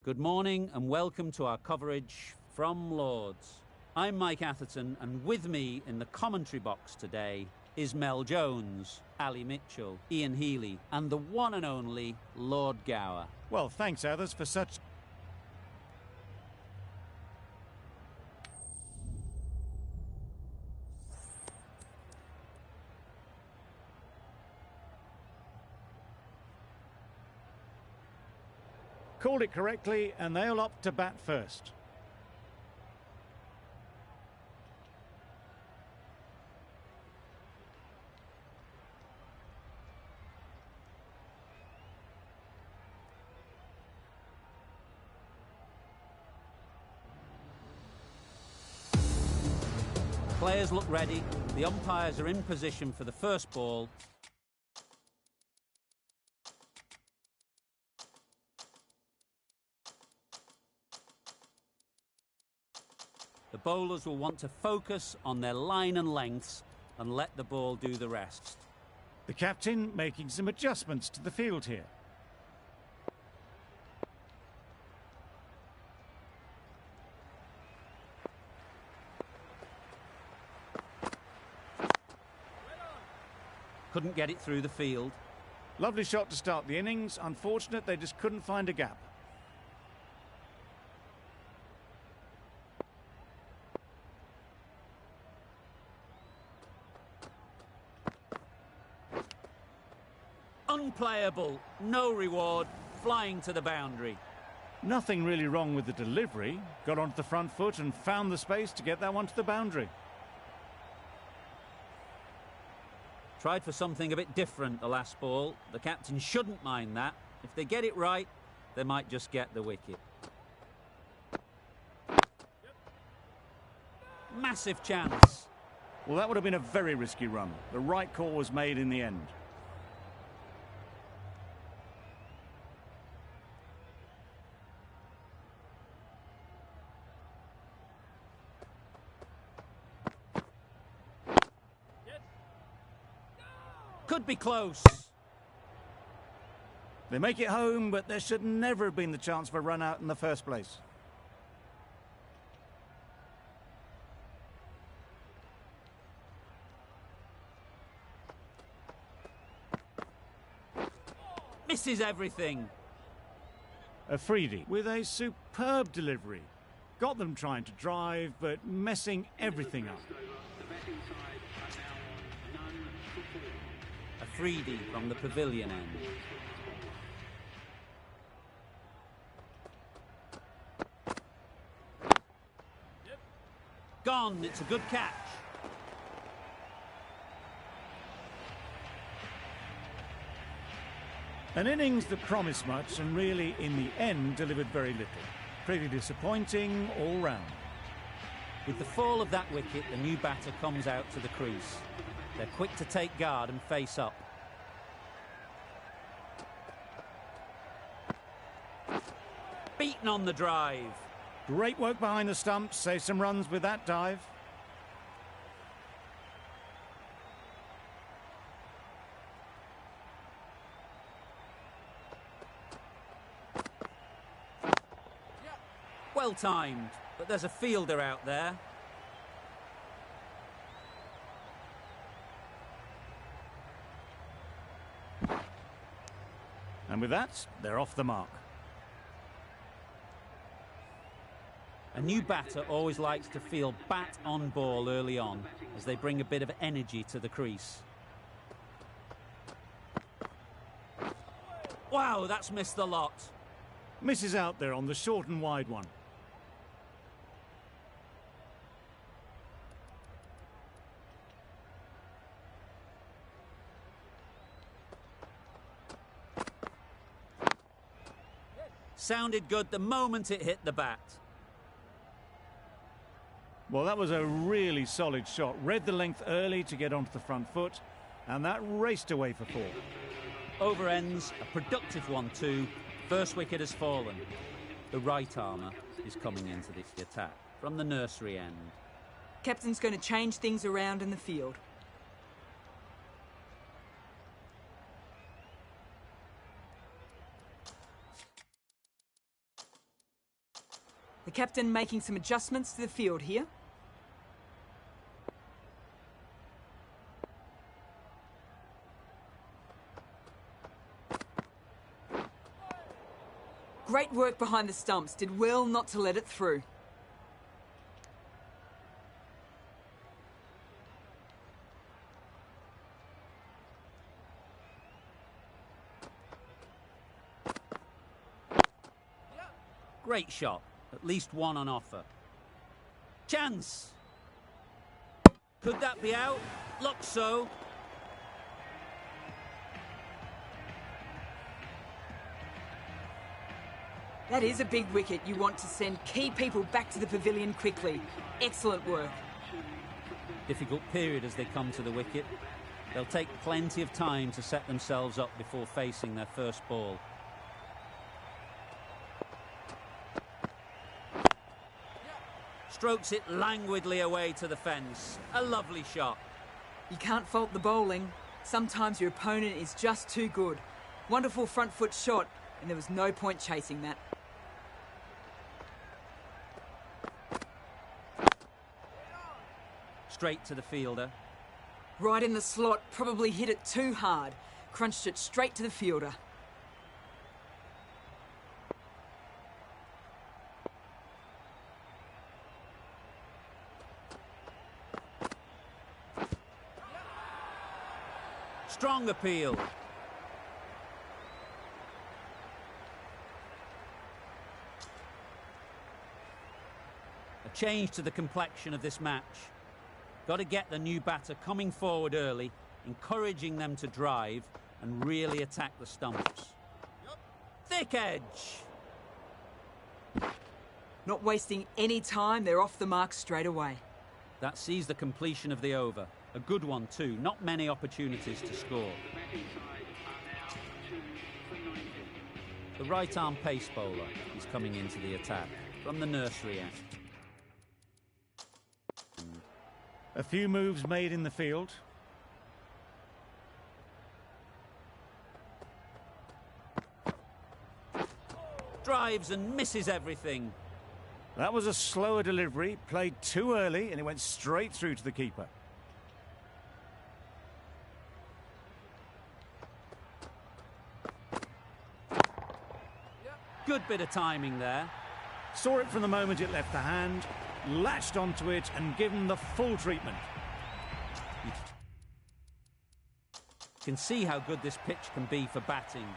Good morning and welcome to our coverage from Lords. I'm Mike Atherton, and with me in the commentary box today is Mel Jones, Ali Mitchell, Ian Healy and the one and only Lord Gower. Well, thanks Athers for such... Called it correctly, and they'll opt to bat first. Players look ready. The umpires are in position for the first ball. The bowlers will want to focus on their line and lengths and let the ball do the rest. The captain making some adjustments to the field here. Couldn't get it through the field. Lovely shot to start the innings. Unfortunate they just couldn't find a gap. Unplayable, no reward, flying to the boundary. Nothing really wrong with the delivery. Got onto the front foot and found the space to get that one to the boundary. Tried for something a bit different the last ball. The captain shouldn't mind that. If they get it right, they might just get the wicket. Massive chance. Well, that would have been a very risky run. The right call was made in the end. Could be close. They make it home, but there should never have been the chance for a run out in the first place. Misses everything. Afridi with a superb delivery. Got them trying to drive, but messing everything up. Afridi from the pavilion end. Gone, it's a good catch. An innings that promised much and really, in the end, delivered very little. Pretty disappointing all round. With the fall of that wicket, the new batter comes out to the crease. They're quick to take guard and face up. Beaten on the drive. Great work behind the stumps, save some runs with that dive. Well timed, but there's a fielder out there. And with that, they're off the mark. A new batter always likes to feel bat on ball early on, as they bring a bit of energy to the crease. Wow, that's missed the lot. Misses out there on the short and wide one. Sounded good the moment it hit the bat. Well, that was a really solid shot. Read the length early to get onto the front foot, and that raced away for four. Over ends, a productive one too. First wicket has fallen. The right armour is coming into the attack from the nursery end. Captain's going to change things around in the field. The captain making some adjustments to the field here. Great work behind the stumps. Did well not to let it through. Great shot. At least one on offer. Chance! Could that be out? Looks so. That is a big wicket. You want to send key people back to the pavilion quickly. Excellent work. Difficult period as they come to the wicket. They'll take plenty of time to set themselves up before facing their first ball. Strokes it languidly away to the fence. A lovely shot. You can't fault the bowling. Sometimes your opponent is just too good. Wonderful front foot shot, and there was no point chasing that. Straight to the fielder. Right in the slot, probably hit it too hard. Crunched it straight to the fielder. Strong appeal. A change to the complexion of this match. Got to get the new batter coming forward early, encouraging them to drive and really attack the stumps. Thick edge. Not wasting any time, they're off the mark straight away. That sees the completion of the over. A good one too. Not many opportunities to score. The right-arm pace bowler is coming into the attack from the nursery end. A few moves made in the field. Drives and misses everything. That was a slower delivery, played too early, and it went straight through to the keeper. Good bit of timing there. Saw it from the moment it left the hand, latched onto it and given the full treatment. You can see how good this pitch can be for batting.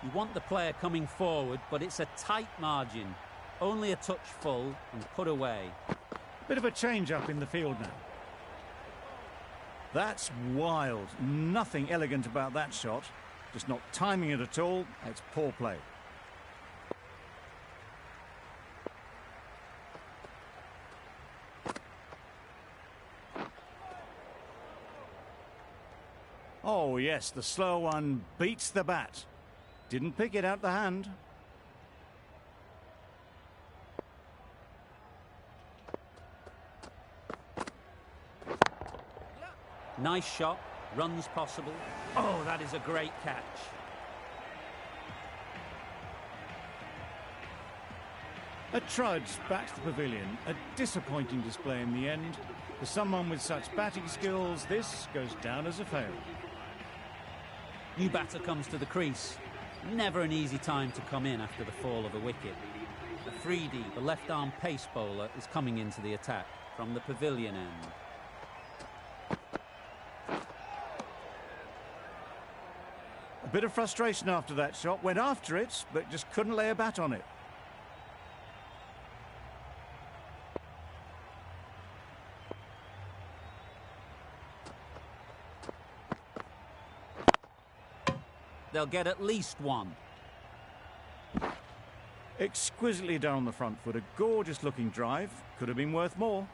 You want the player coming forward, but it's a tight margin. Only a touch full and put away. Bit of a change-up in the field now. That's wild. Nothing elegant about that shot. Just not timing it at all. It's poor play. Oh yes, the slow one beats the bat. Didn't pick it out the hand. Nice shot, runs possible. Oh, that is a great catch. A trudge back to the pavilion. A disappointing display in the end. For someone with such batting skills, this goes down as a fail. New batter comes to the crease. Never an easy time to come in after the fall of a wicket. Afridi, the left-arm pace bowler, is coming into the attack from the pavilion end. A bit of frustration after that shot. Went after it, but just couldn't lay a bat on it. They'll get at least one. Exquisitely done on the front foot. A gorgeous looking drive. Could have been worth more.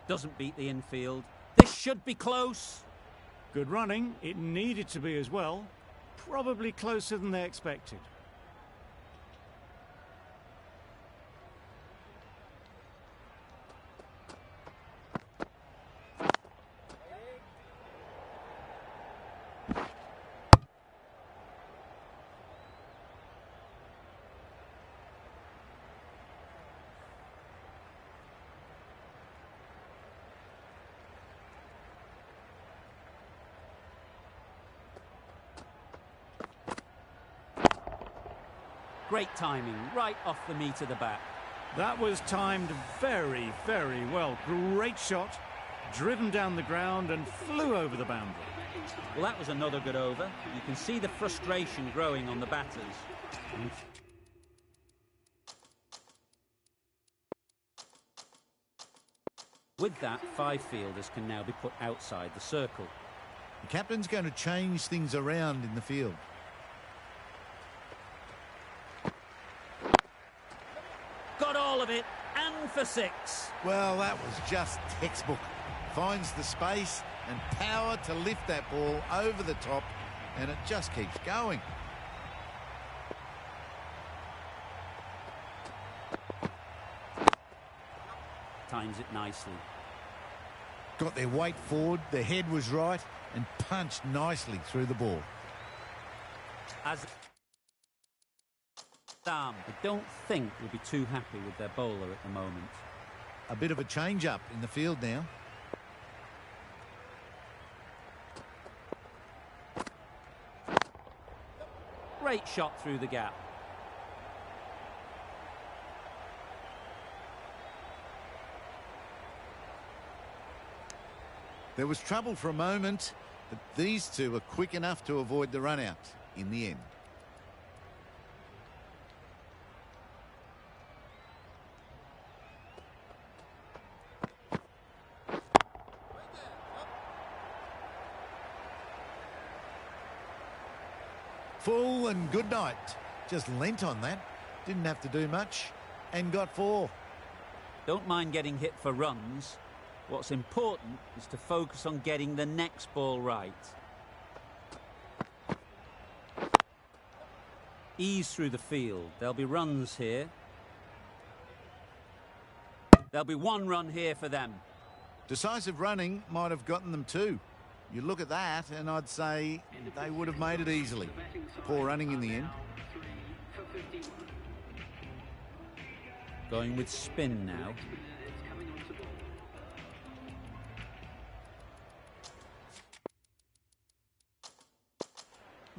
Doesn't beat the infield. This should be close. Good running. It needed to be as well. Probably closer than they expected. Great timing, right off the meat of the bat. That was timed very, very well. Great shot, driven down the ground and flew over the boundary. Well, that was another good over. You can see the frustration growing on the batters. With that, 5 fielders can now be put outside the circle. The captain's going to change things around in the field. Got all of it, and for 6. Well, that was just textbook. Finds the space and power to lift that ball over the top, and it just keeps going. Times it nicely. Got their weight forward, their head was right, and punched nicely through the ball. As I don't think we'll be too happy with their bowler at the moment. A bit of a change-up in the field now. Great shot through the gap. There was trouble for a moment, but these two were quick enough to avoid the run-out in the end. Full and good night. Just lent on that. Didn't have to do much and got 4. Don't mind getting hit for runs. What's important is to focus on getting the next ball right. Ease through the field. There'll be runs here. There'll be 1 run here for them. Decisive running might have gotten them 2. You look at that and I'd say they would have made it easily. Poor running in the end. Going with spin now.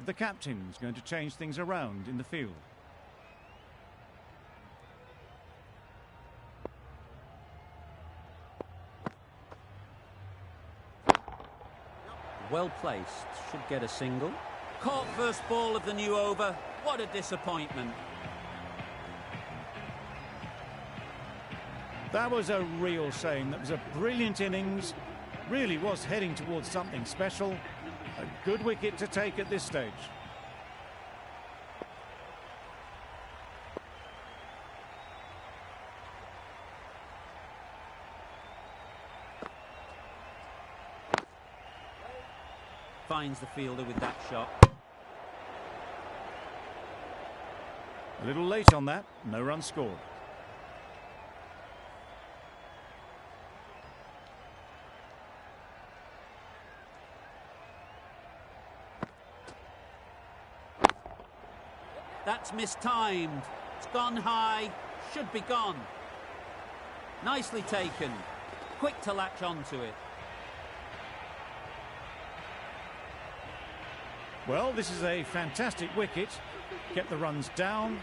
The captain's going to change things around in the field. Well placed. Should get a single. Caught first ball of the new over. What a disappointment. That was a real shame. That was a brilliant innings. Really was heading towards something special. A good wicket to take at this stage. Finds the fielder with that shot. A little late on that. No run scored. That's mistimed. It's gone high. Should be gone. Nicely taken. Quick to latch onto it. Well, this is a fantastic wicket. Kept the runs down.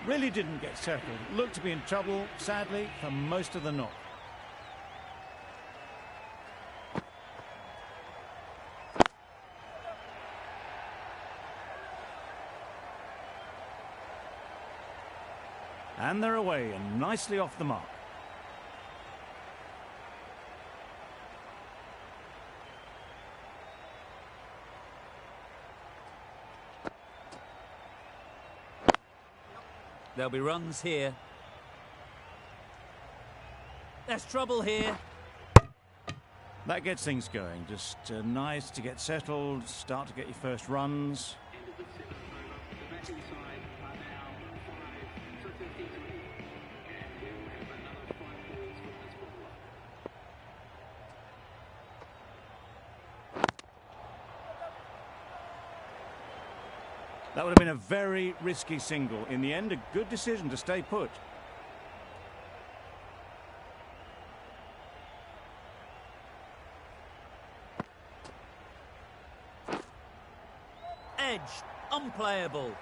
Really didn't get settled. Looked to be in trouble, sadly, for most of the knock. And they're away and nicely off the mark. There'll be runs here. There's trouble here. That gets things going. Just nice to get settled, start to get your first runs. That would have been a very risky single. In the end, a good decision to stay put. Edged. Unplayable.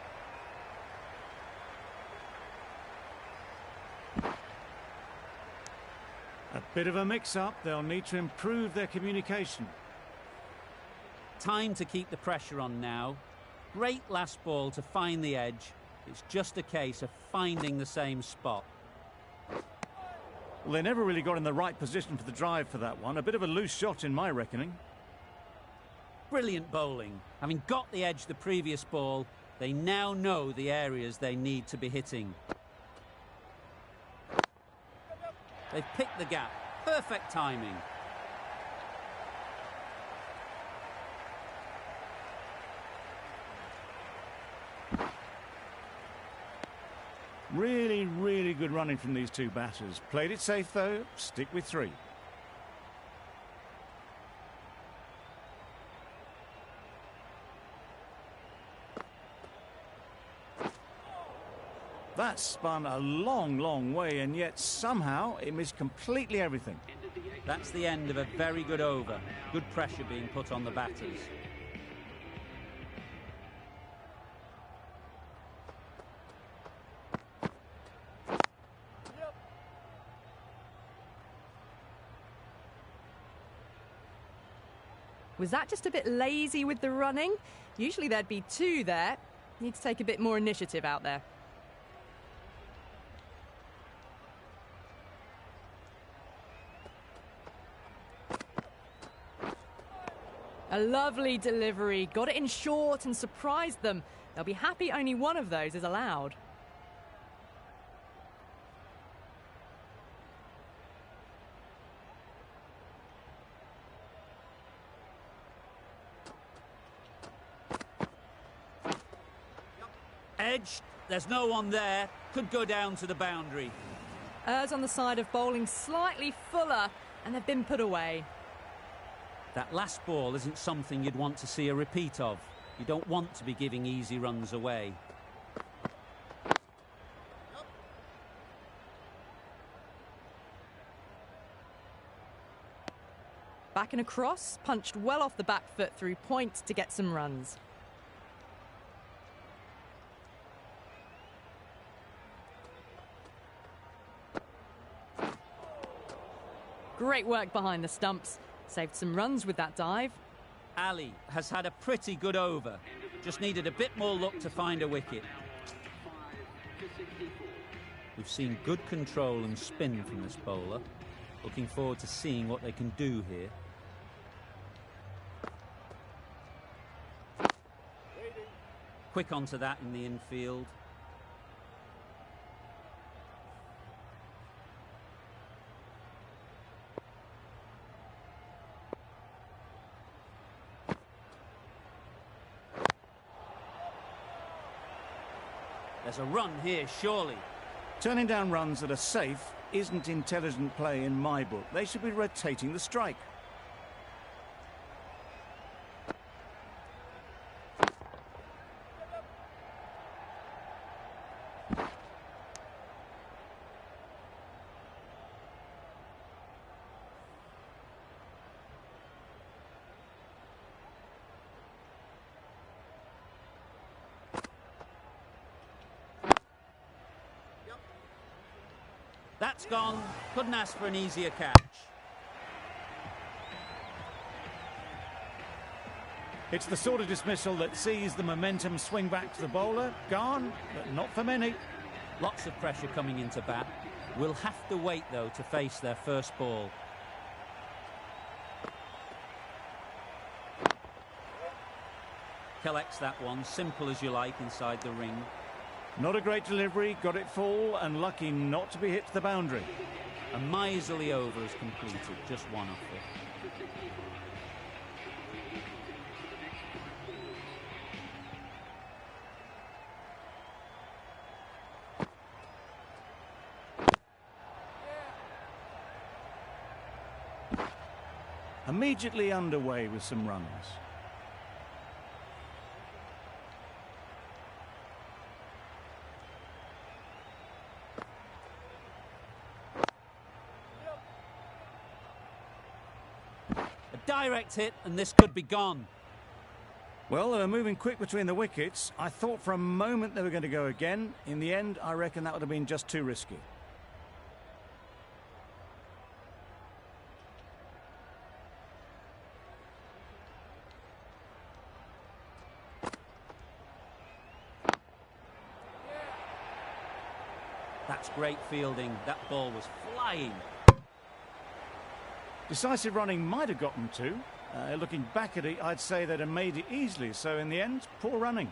A bit of a mix-up. They'll need to improve their communication. Time to keep the pressure on now. Great last ball to find the edge. It's just a case of finding the same spot. Well, they never really got in the right position for the drive for that one. A bit of a loose shot in my reckoning. Brilliant bowling. Having got the edge the previous ball, they now know the areas they need to be hitting. They've picked the gap. Perfect timing. Really, really good running from these two batters. Played it safe, though. Stick with 3. That spun a long, long way, and yet somehow it missed completely everything. That's the end of a very good over. Good pressure being put on the batters. Was that just a bit lazy with the running? Usually there'd be 2 there. Need to take a bit more initiative out there. A lovely delivery. Got it in short and surprised them. They'll be happy only one of those is allowed. Edge, there's no one there. Could go down to the boundary. Errs on the side of bowling slightly fuller, and they've been put away. That last ball isn't something you'd want to see a repeat of. You don't want to be giving easy runs away. Back and across, punched well off the back foot through point to get some runs. Great work behind the stumps. Saved some runs with that dive. Ali has had a pretty good over. Just needed a bit more luck to find a wicket. We've seen good control and spin from this bowler. Looking forward to seeing what they can do here. Quick onto that in the infield. There's a run here, surely. Turning down runs that are safe isn't intelligent play in my book. They should be rotating the strike. That's gone. Couldn't ask for an easier catch. It's the sort of dismissal that sees the momentum swing back to the bowler. Gone, but not for many. Lots of pressure coming into bat. We'll have to wait, though, to face their first ball. Collects that one, simple as you like, inside the ring. Not a great delivery, got it full and lucky not to be hit to the boundary. A miserly over is completed, just one off it. Immediately underway with some runs. Direct hit, and this could be gone. Well, they were moving quick between the wickets. I thought for a moment they were going to go again. In the end, I reckon that would have been just too risky. That's great fielding. That ball was flying. Decisive running might have got them two. Looking back at it, I'd say they'd have made it easily. So in the end, poor running.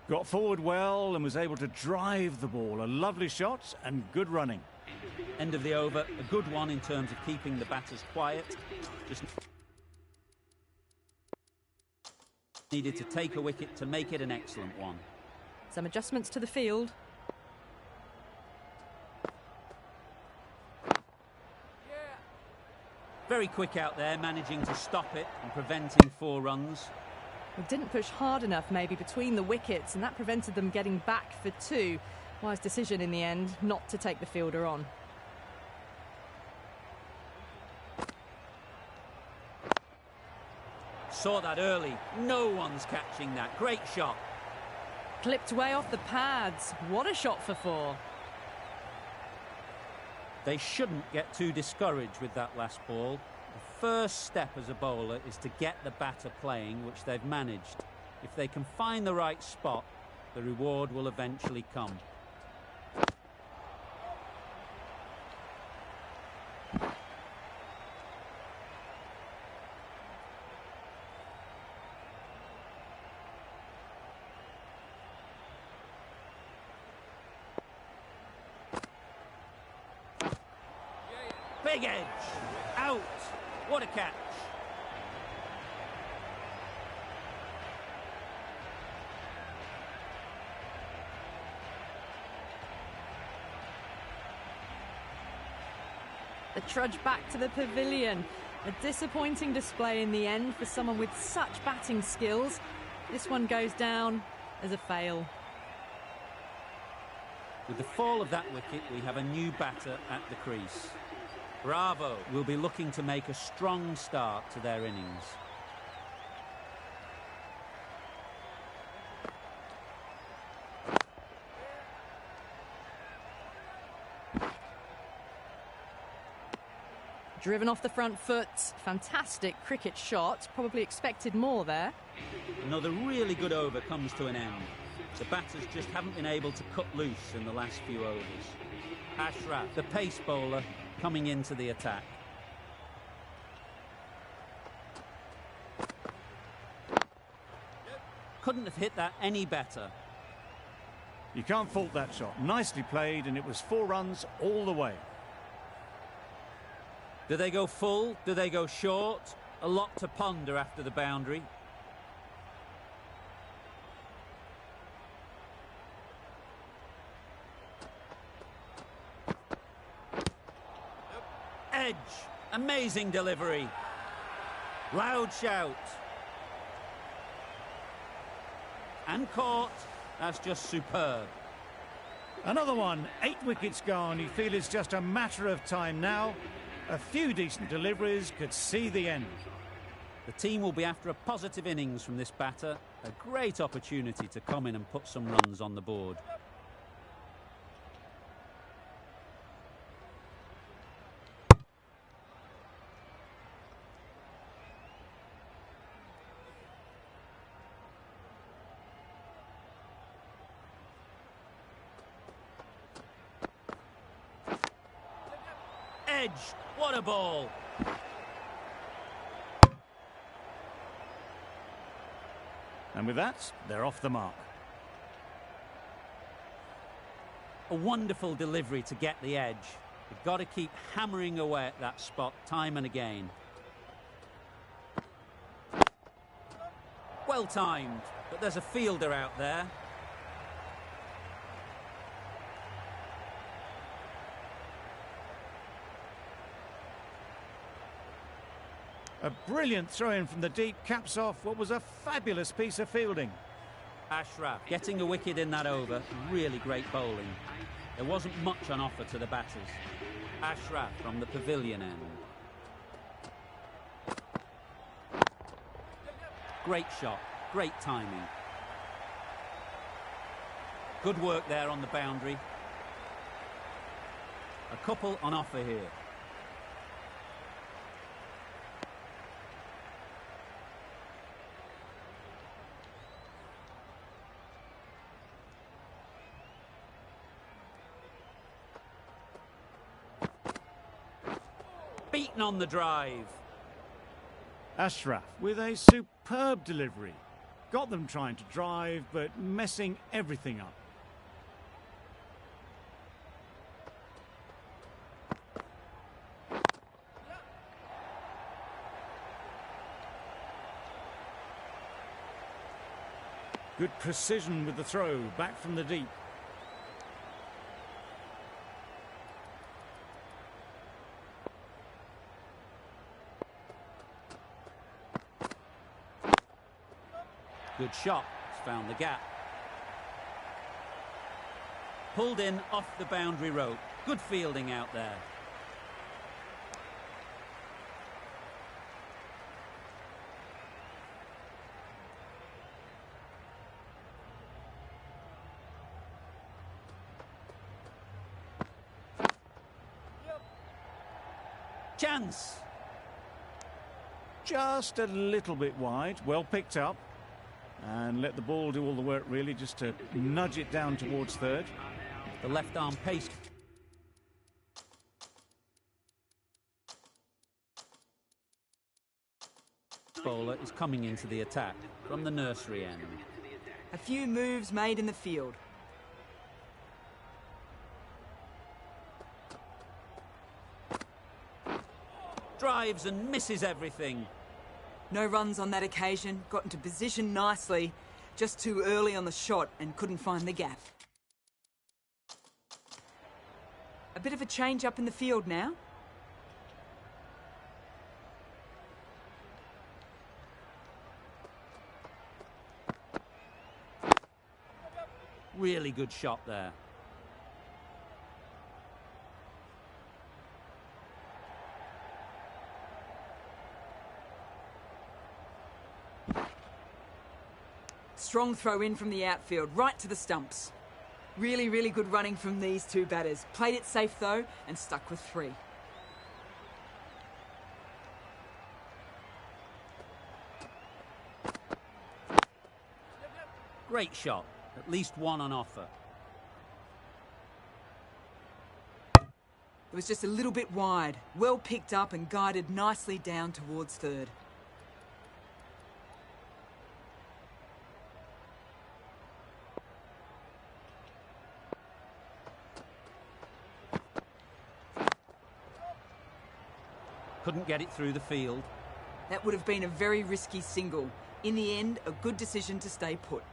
Got forward well and was able to drive the ball. A lovely shot and good running. End of the over, a good one in terms of keeping the batters quiet. Just needed to take a wicket to make it an excellent one. Some adjustments to the field. Very quick out there, managing to stop it and preventing 4 runs. They didn't push hard enough maybe between the wickets, and that prevented them getting back for 2. Wise decision in the end not to take the fielder on. Saw that early. No one's catching that. Great shot. Clipped way off the pads. What a shot for 4. They shouldn't get too discouraged with that last ball. The first step as a bowler is to get the batter playing, which they've managed. If they can find the right spot, the reward will eventually come. Big edge. Out. What a catch. The trudge back to the pavilion. A disappointing display in the end for someone with such batting skills. This one goes down as a fail. With the fall of that wicket, we have a new batter at the crease. Bravo will be looking to make a strong start to their innings. Driven off the front foot. Fantastic cricket shot. Probably expected more there. Another really good over comes to an end. The batters just haven't been able to cut loose in the last few overs. Ashraf, the pace bowler, coming into the attack. Couldn't have hit that any better. You can't fault that shot. Nicely played, and it was 4 runs all the way. Do they go full? Do they go short? A lot to ponder after the boundary. Edge. Amazing delivery. Loud shout. And caught. That's just superb. Another one. 8 wickets gone. You feel it's just a matter of time now. A few decent deliveries could see the end. The team will be after a positive innings from this batter. A great opportunity to come in and put some runs on the board. Edge. What a ball. And with that, they're off the mark. A wonderful delivery to get the edge. You've got to keep hammering away at that spot time and again. Well timed, but there's a fielder out there. A brilliant throw-in from the deep caps off what was a fabulous piece of fielding. Ashraf getting a wicket in that over. Really great bowling. There wasn't much on offer to the batters. Ashraf from the pavilion end. Great shot, great timing. Good work there on the boundary. A couple on offer here. Beaten on the drive. Ashraf with a superb delivery. Got them trying to drive, but messing everything up. Good precision with the throw, back from the deep. Good shot, it's found the gap. Pulled in off the boundary rope. Good fielding out there. Chance. Just a little bit wide, well picked up. And let the ball do all the work, really, just to nudge it down towards third. The left arm pace. Bowler is coming into the attack from the nursery end. A few moves made in the field. Drives and misses everything. No runs on that occasion, got into position nicely, just too early on the shot and couldn't find the gap. A bit of a change up in the field now. Really good shot there. Strong throw in from the outfield, right to the stumps. Really, really good running from these two batters. Played it safe though, and stuck with 3. Great shot, at least one on offer. It was just a little bit wide, well picked up and guided nicely down towards third. Couldn't get it through the field. That would have been a very risky single. In the end, a good decision to stay put.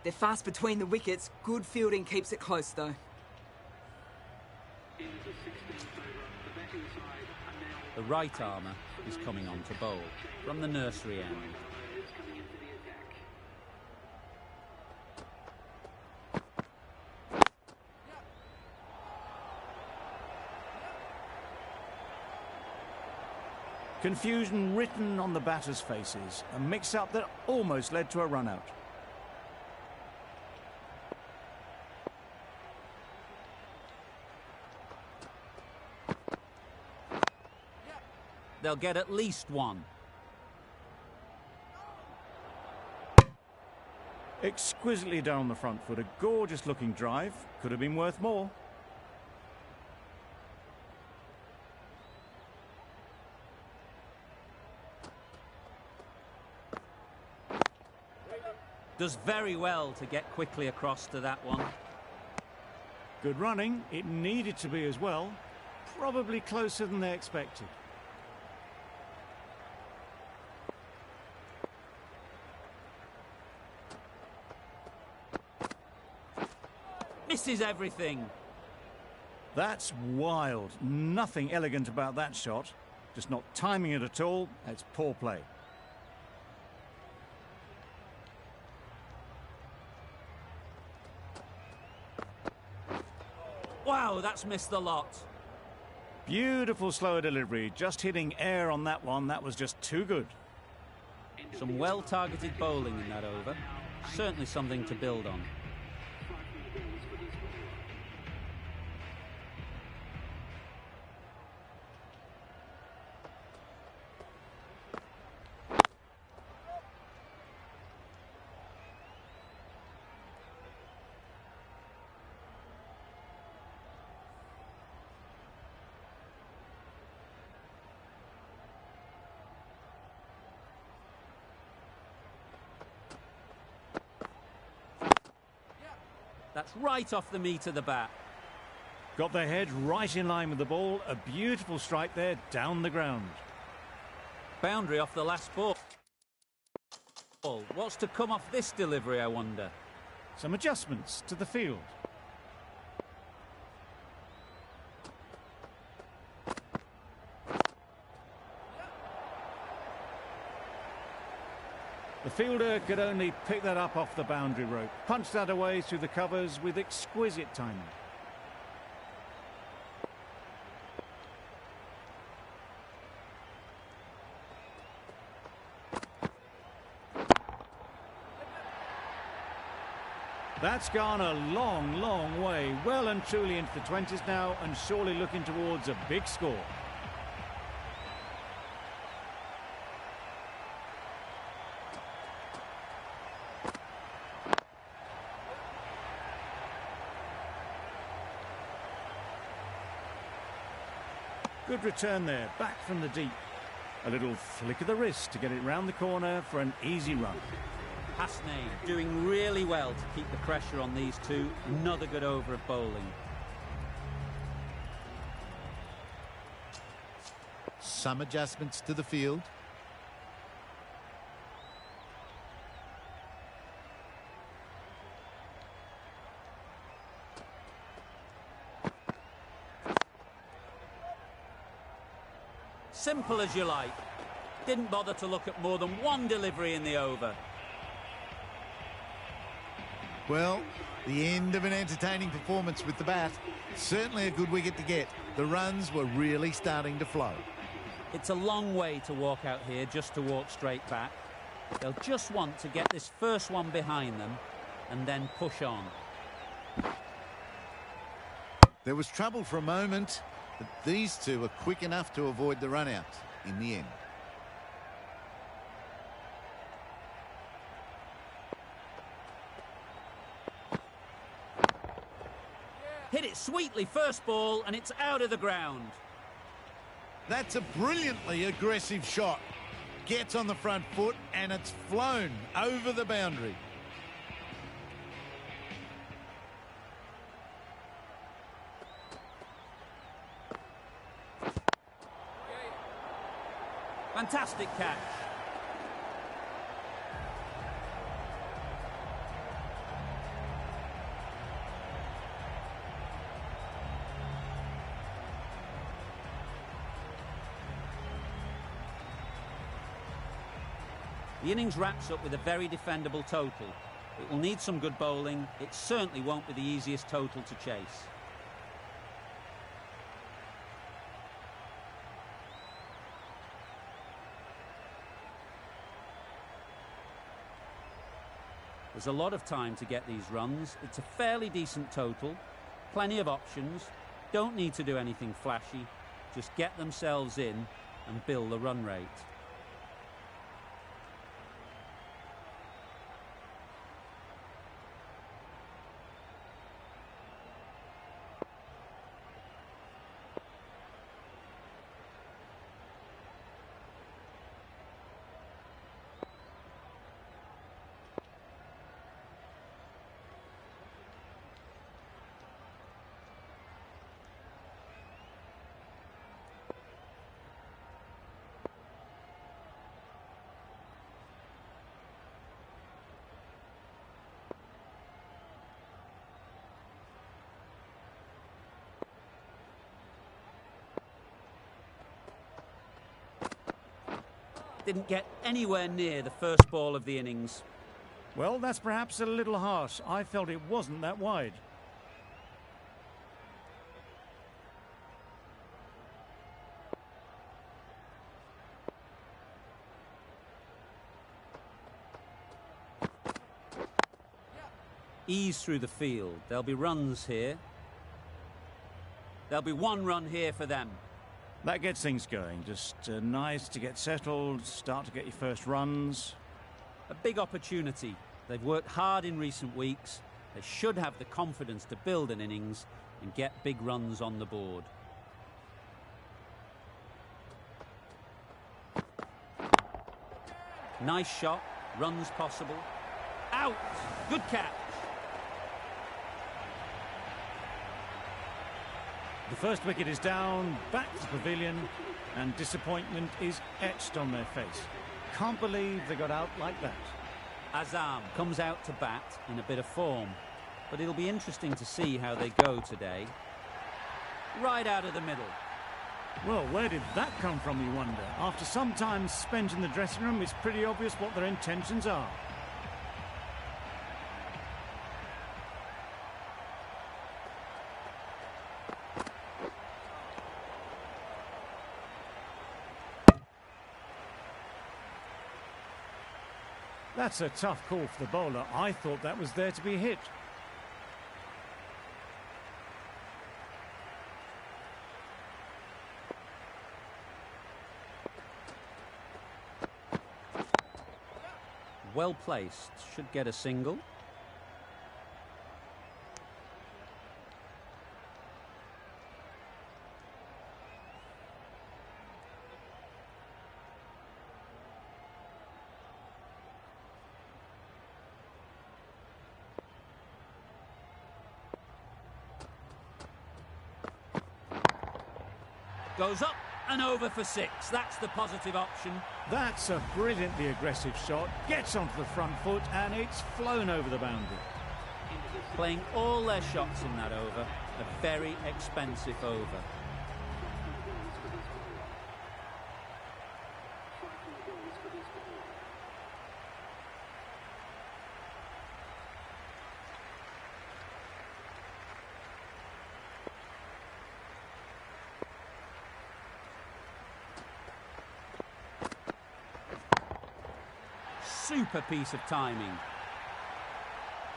They're fast between the wickets. Good fielding keeps it close though. The right armour is coming on to bowl from the nursery end. Confusion written on the batters' faces. A mix-up that almost led to a run-out. They'll get at least one. Exquisitely done on the front foot. A gorgeous-looking drive. Could have been worth more. Does very well to get quickly across to that one. Good running. It needed to be as well. Probably closer than they expected. Misses everything. That's wild. Nothing elegant about that shot. Just not timing it at all. It's poor play. Wow, that's missed the lot. Beautiful slower delivery. Just hitting air on that one. That was just too good. Some well-targeted bowling in that over. Certainly something to build on. That's right off the meat of the bat. Got their head right in line with the ball. A beautiful strike there down the ground. Boundary off the last ball. What's to come off this delivery, I wonder? Some adjustments to the field. The fielder could only pick that up off the boundary rope. Punched that away through the covers with exquisite timing. That's gone a long, long way. Well and truly into the 20s now, and surely looking towards a big score. Good return there, back from the deep. A little flick of the wrist to get it round the corner for an easy run. Hasnain doing really well to keep the pressure on these two. Another good over of bowling. Some adjustments to the field. Simple as you like. Didn't bother to look at more than one delivery in the over. Well, the end of an entertaining performance with the bat. Certainly a good wicket to get. The runs were really starting to flow. It's a long way to walk out here just to walk straight back. They'll just want to get this first one behind them and then push on. There was trouble for a moment, but these two were quick enough to avoid the run out in the end. Hit it sweetly first ball and it's out of the ground. That's a brilliantly aggressive shot. Gets on the front foot and it's flown over the boundary. Fantastic catch. The innings wraps up with a very defendable total. It will need some good bowling. It certainly won't be the easiest total to chase. There's a lot of time to get these runs. It's a fairly decent total. Plenty of options. Don't need to do anything flashy. Just get themselves in and build the run rate. Didn't get anywhere near the first ball of the innings. Well, that's perhaps a little harsh. I felt it wasn't that wide. Ease through the field. There'll be runs here. There'll be one run here for them. That gets things going. Just nice to get settled, start to get your first runs. A big opportunity. They've worked hard in recent weeks. They should have the confidence to build an innings and get big runs on the board. Nice shot. Runs possible. Out! Good catch. The first wicket is down, back to the pavilion, and disappointment is etched on their face. Can't believe they got out like that. Azam comes out to bat in a bit of form, but it'll be interesting to see how they go today. Right out of the middle. Well, where did that come from, you wonder? After some time spent in the dressing room, it's pretty obvious what their intentions are. That's a tough call for the bowler. I thought that was there to be hit. Well placed. Should get a single. Goes up and over for 6. That's the positive option. That's a brilliantly aggressive shot. Gets onto the front foot and it's flown over the boundary. Playing all their shots in that over. A very expensive over. Super piece of timing.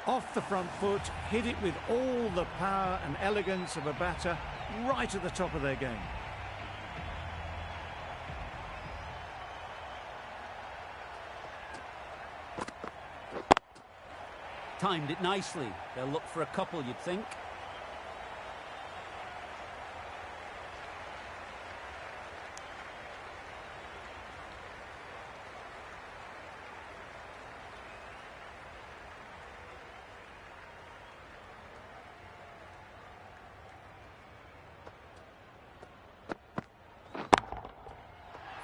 Off the front foot, hit it with all the power and elegance of a batter, right at the top of their game. Timed it nicely. They'll look for a couple, you'd think.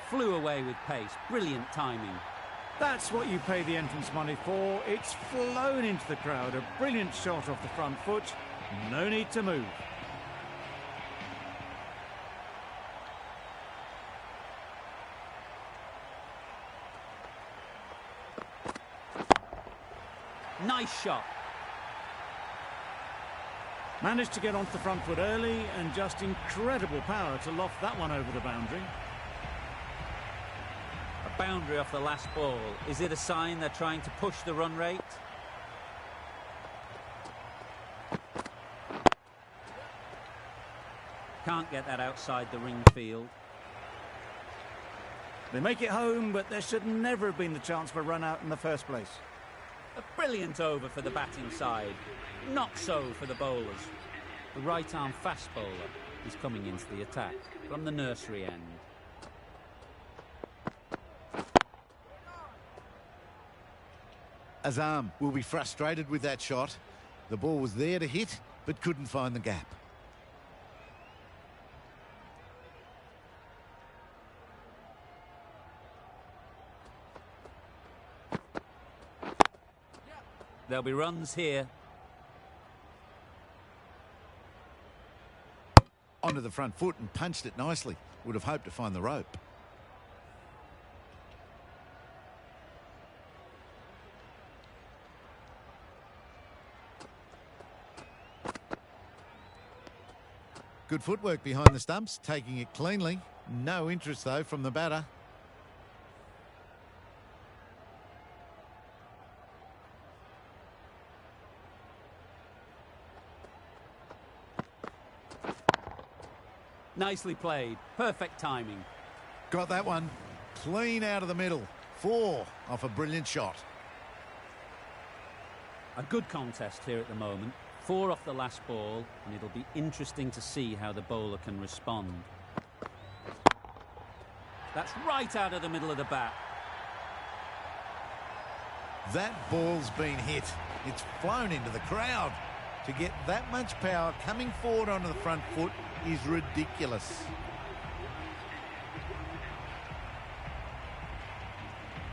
Flew away with pace. Brilliant timing. That's what you pay the entrance money for. It's flown into the crowd. A brilliant shot off the front foot. No need to move. Nice shot. Managed to get onto the front foot early and just incredible power to loft that one over the boundary. A boundary off the last ball. Is it a sign they're trying to push the run rate? Can't get that outside the ring field. They make it home, but there should never have been the chance for a run out in the first place. A brilliant over for the batting side. Not so for the bowlers. The right-arm fast bowler is coming into the attack from the nursery end. Azam will be frustrated with that shot. The ball was there to hit, but couldn't find the gap. There'll be runs here. Onto the front foot and punched it nicely. Would have hoped to find the rope. Good footwork behind the stumps, taking it cleanly. No interest, though, from the batter. Nicely played. Perfect timing. Got that one. Clean out of the middle. 4 off a brilliant shot. A good contest here at the moment. 4 off the last ball, and it'll be interesting to see how the bowler can respond. That's right out of the middle of the bat. That ball's been hit. It's flown into the crowd. To get that much power coming forward onto the front foot is ridiculous.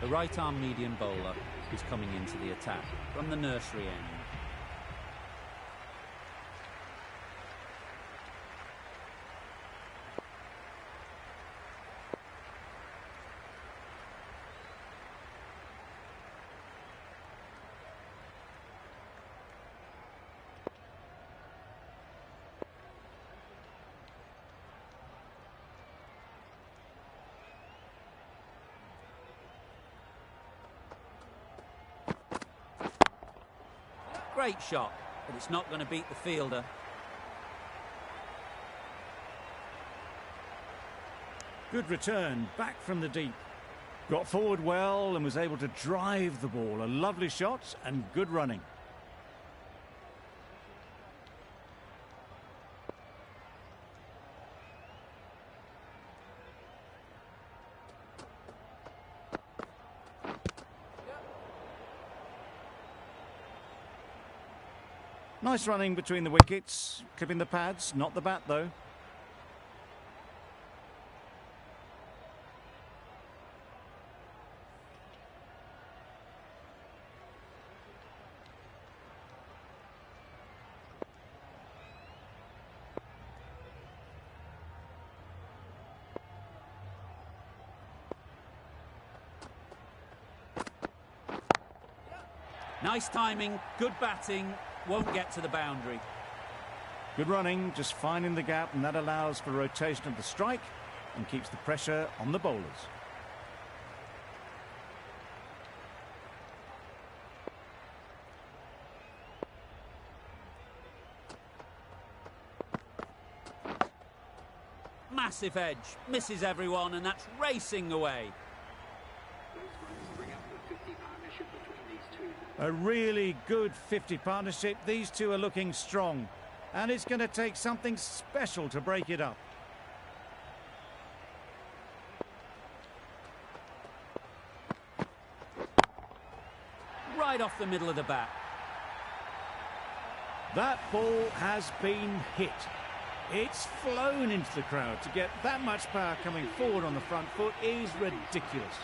The right-arm medium bowler is coming into the attack from the nursery end. Great shot, but it's not going to beat the fielder. Good return, back from the deep. Got forward well and was able to drive the ball. A lovely shot and good running. Nice running between the wickets, clipping the pads, not the bat though. Nice timing, good batting, won't get to the boundary. Good running, just finding the gap, and that allows for rotation of the strike and keeps the pressure on the bowlers. Massive edge, misses everyone, and that's racing away. A really good 50 partnership. These two are looking strong, and it's going to take something special to break it up. Right off the middle of the bat. That ball has been hit. It's flown into the crowd. To get that much power coming forward on the front foot is ridiculous.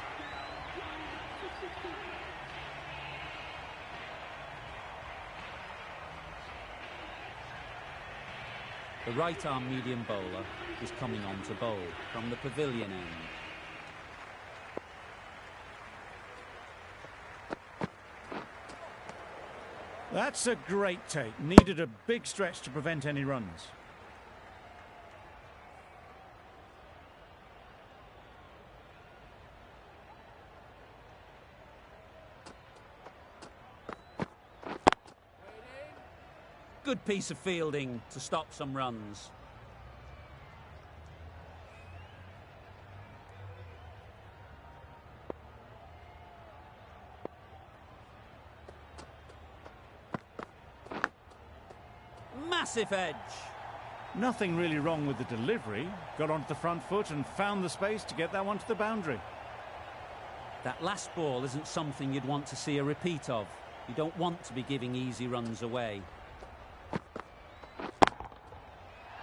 The right-arm medium bowler is coming on to bowl from the pavilion end. That's a great take. Needed a big stretch to prevent any runs. Good piece of fielding to stop some runs. Massive edge. Nothing really wrong with the delivery. Got onto the front foot and found the space to get that one to the boundary. That last ball isn't something you'd want to see a repeat of. You don't want to be giving easy runs away.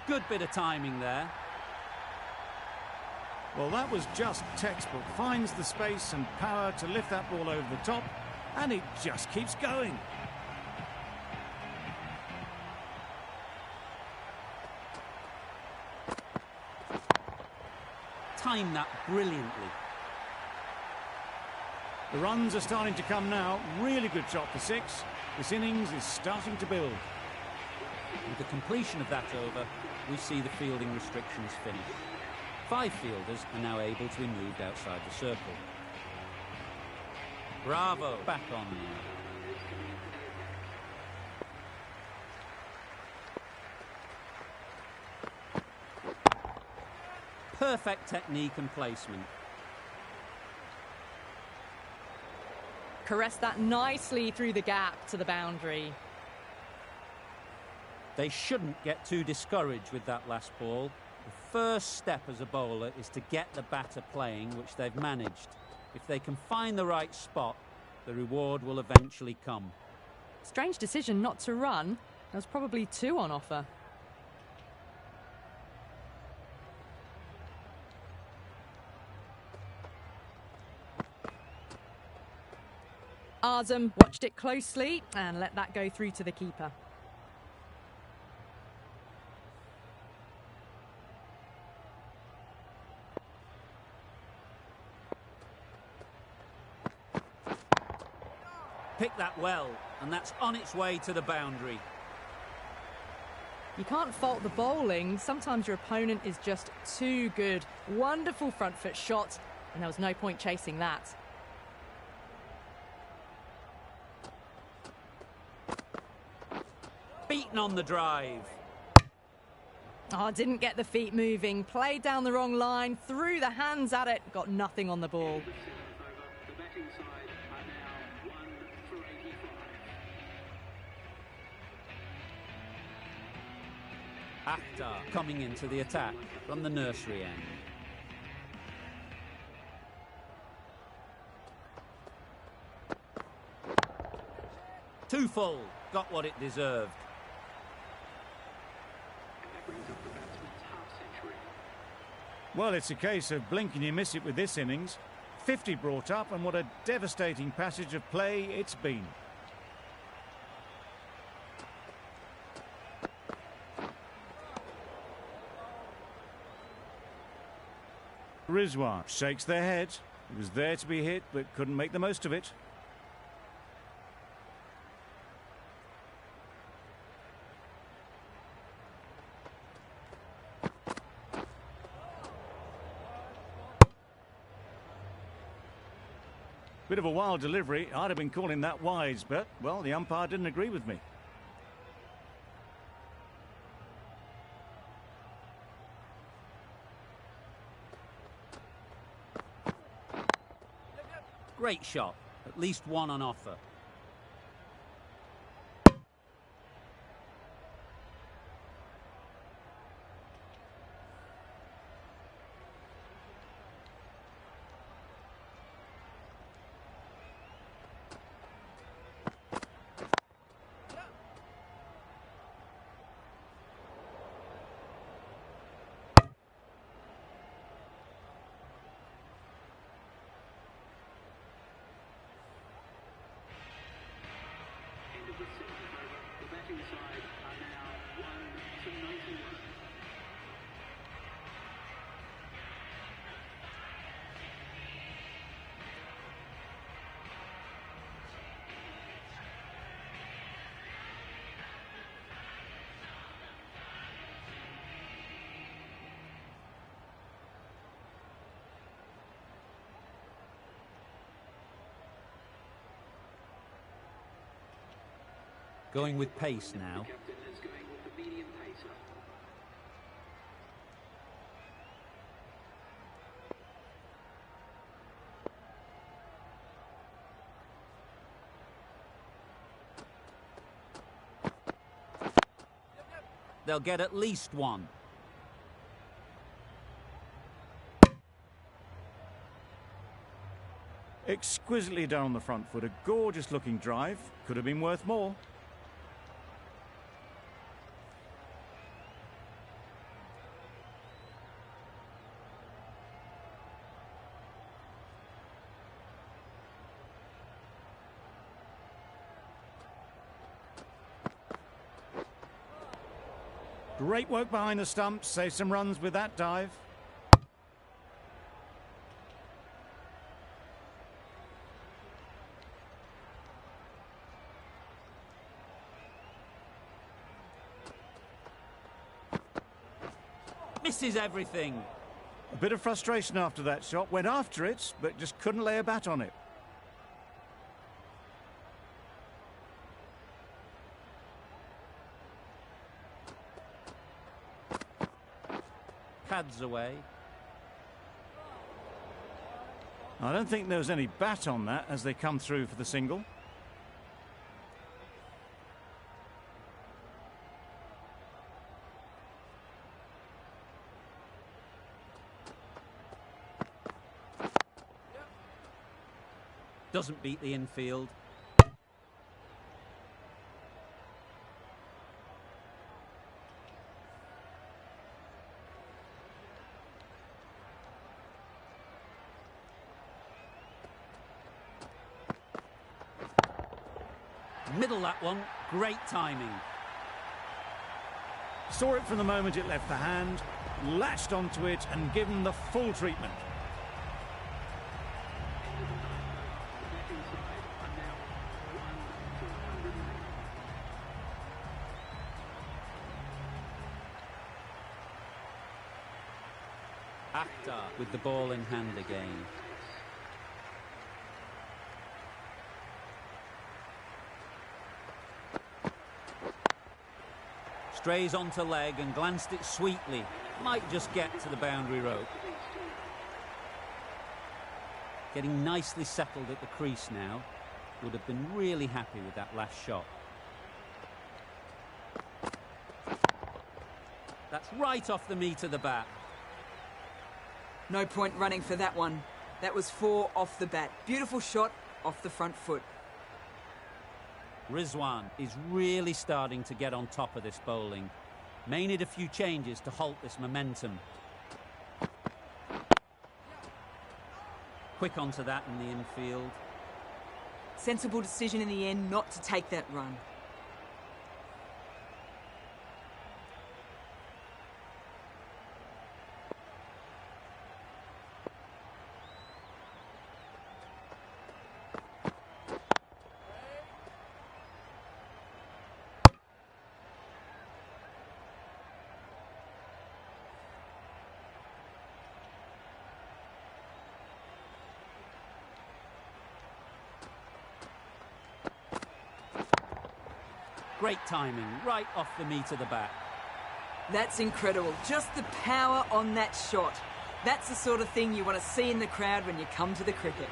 Good bit of timing there. Well, that was just textbook. Finds the space and power to lift that ball over the top, and it just keeps going. Timed that brilliantly. The runs are starting to come now. Really good shot for 6. This innings is starting to build. With the completion of that over, we see the fielding restrictions finish. 5 fielders are now able to be moved outside the circle. Bravo, back on now. Perfect technique and placement. Caressed that nicely through the gap to the boundary. They shouldn't get too discouraged with that last ball. The first step as a bowler is to get the batter playing, which they've managed. If they can find the right spot, the reward will eventually come. Strange decision not to run. There was probably 2 on offer. Azam watched it closely and let that go through to the keeper. Picked that well, and that's on its way to the boundary. You can't fault the bowling. Sometimes your opponent is just too good. Wonderful front foot shot, and there was no point chasing that. Beaten on the drive. Oh, didn't get the feet moving. Played down the wrong line, threw the hands at it, got nothing on the ball. The batting side are now 1 for 85. Akhtar coming into the attack from the nursery end. Too full, got what it deserved. Well, it's a case of blink and you miss it with this innings. 50 brought up, and what a devastating passage of play it's been. Rizwan shakes their head. He was there to be hit, but couldn't make the most of it. Bit of a wild delivery. I'd have been calling that wise, but, well, the umpire didn't agree with me. Great shot, at least 1 on offer. The batting side are now 1 for 91. Going with pace now. Captain is going with the medium pacer. They'll get at least 1. Exquisitely down the front foot. A gorgeous looking drive. Could have been worth more. Great work behind the stumps, saved some runs with that dive. Misses everything. A bit of frustration after that shot. Went after it, but just couldn't lay a bat on it. Pads away. I don't think there was any bat on that as they come through for the single. Doesn't beat the infield. Middle that one. Great timing. Saw it from the moment it left the hand, latched onto it and given the full treatment. Akhtar with the ball in hand again. Strays onto leg and glanced it sweetly. Might just get to the boundary rope. Getting nicely settled at the crease now. Would have been really happy with that last shot. That's right off the meat of the bat. No point running for that one. That was 4 off the bat. Beautiful shot off the front foot. Rizwan is really starting to get on top of this bowling. May need a few changes to halt this momentum. Quick onto that in the infield. Sensible decision in the end not to take that run. Great timing, right off the meat of the bat. That's incredible. Just the power on that shot. That's the sort of thing you want to see in the crowd when you come to the cricket.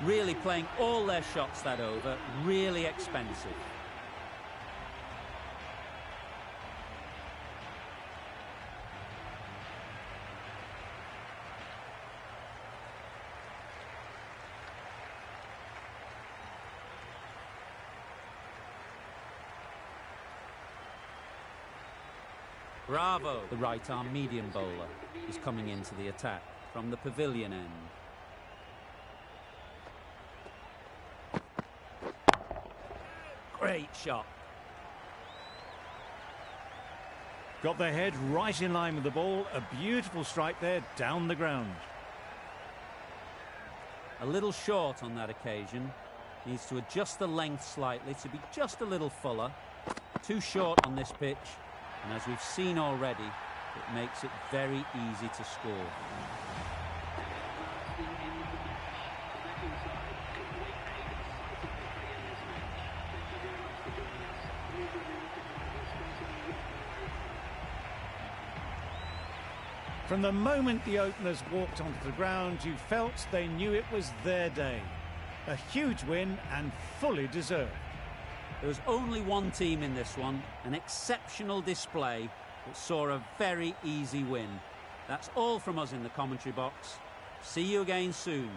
Really playing all their shots that over, really expensive. Bravo, the right-arm medium bowler, is coming into the attack from the pavilion end. Great shot. Got their head right in line with the ball. A beautiful strike there down the ground. A little short on that occasion. Needs to adjust the length slightly to be just a little fuller. Too short on this pitch. And as we've seen already, it makes it very easy to score. From the moment the openers walked onto the ground, you felt they knew it was their day. A huge win and fully deserved. There was only one team in this one, an exceptional display that saw a very easy win. That's all from us in the commentary box. See you again soon.